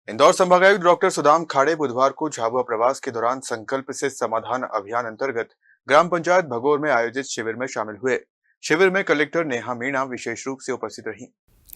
इंदौर संभागायुक्त डॉक्टर सुदाम खाड़े बुधवार को झाबुआ प्रवास के दौरान संकल्प से समाधान अभियान अंतर्गत ग्राम पंचायत भगोर में आयोजित शिविर में शामिल हुए। शिविर में कलेक्टर नेहा मीणा विशेष रूप से उपस्थित रहीं।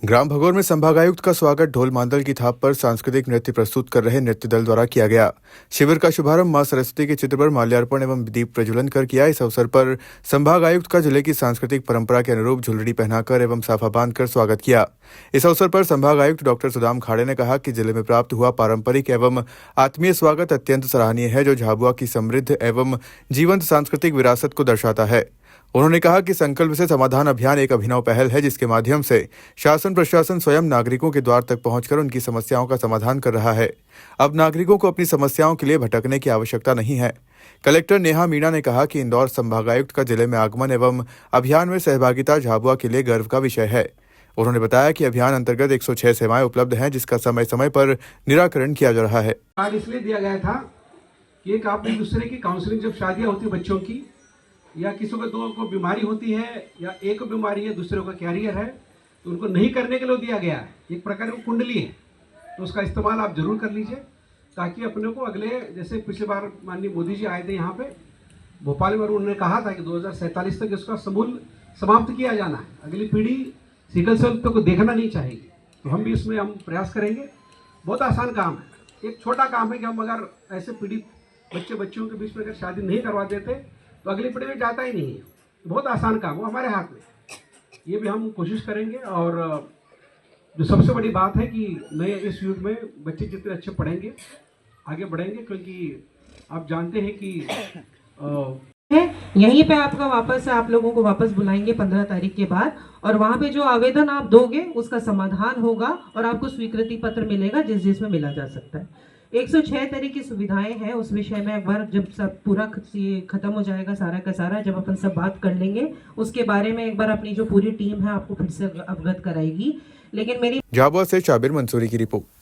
ग्राम भगोर में संभागायुक्त का स्वागत ढोल मांदल की थाप पर सांस्कृतिक नृत्य प्रस्तुत कर रहे नृत्य दल द्वारा किया गया। शिविर का शुभारंभ मां सरस्वती के चित्र पर माल्यार्पण एवं दीप प्रज्वलन कर किया। इस अवसर पर संभागायुक्त का जिले की सांस्कृतिक परंपरा के अनुरूप झुलड़ी पहनाकर एवं साफा बांधकर स्वागत किया। इस अवसर पर संभागायुक्त डॉक्टर सुदाम खाड़े ने कहा कि जिले में प्राप्त हुआ पारंपरिक एवं आत्मीय स्वागत अत्यंत सराहनीय है, जो झाबुआ की समृद्ध एवं जीवंत सांस्कृतिक विरासत को दर्शाता है। उन्होंने कहा कि संकल्प से समाधान अभियान एक अभिनव पहल है, जिसके माध्यम से शासन प्रशासन स्वयं नागरिकों के द्वार तक पहुंचकर उनकी समस्याओं का समाधान कर रहा है। अब नागरिकों को अपनी समस्याओं के लिए भटकने की आवश्यकता नहीं है। कलेक्टर नेहा मीणा ने कहा कि इंदौर संभागायुक्त का जिले में आगमन एवं अभियान में सहभागिता झाबुआ के लिए गर्व का विषय है। उन्होंने बताया कि अभियान अंतर्गत 106 सेवाएं उपलब्ध हैं, जिसका समय समय पर निराकरण किया जा रहा है। कार्ड इसलिए दिया गया था कि एक आप एक दूसरे की काउंसलिंग, जब शादियां होती है बच्चों की या किसी को दो को बीमारी होती है या एक को बीमारी है दूसरे को कैरियर है, तो उनको नहीं करने के लिए दिया गया है। एक प्रकार की कुंडली है, तो उसका इस्तेमाल आप जरूर कर लीजिए, ताकि अपने को अगले, जैसे पिछले बार माननीय मोदी जी आए थे यहाँ पे भोपाल में, उन्होंने कहा था कि 2047 तक इसका समूल समाप्त किया जाना है। अगली पीढ़ी सिकल सेल को देखना नहीं चाहिए, तो हम भी इसमें हम प्रयास करेंगे। बहुत आसान काम है, एक छोटा काम है कि हम अगर ऐसे पीड़ित बच्चों के बीच में अगर शादी नहीं करवा देते तो अगली पीढ़ी में जाता ही नहीं है। बहुत आसान काम, वो हमारे हाथ में, ये भी हम कोशिश करेंगे। और जो सबसे बड़ी बात है कि नए इस युग में बच्चे जितने अच्छे पढ़ेंगे आगे बढ़ेंगे, क्योंकि आप जानते हैं कि यहीं पे आपका वापस आप लोगों को वापस बुलाएंगे 15 तारीख के बाद, और वहां पे जो आवेदन आप दोगे उसका समाधान होगा और आपको स्वीकृति पत्र मिलेगा जिसमें मिला जा सकता है। 106 तरह की सुविधाएं हैं, उस विषय में एक बार जब सब पूरा खत्म हो जाएगा सारा का सारा, जब अपन सब बात कर लेंगे उसके बारे में एक बार अपनी जो पूरी टीम है आपको फिर से अवगत कराएगी। लेकिन मेरी झाबुआ से शाबिर मंसूरी की रिपोर्ट।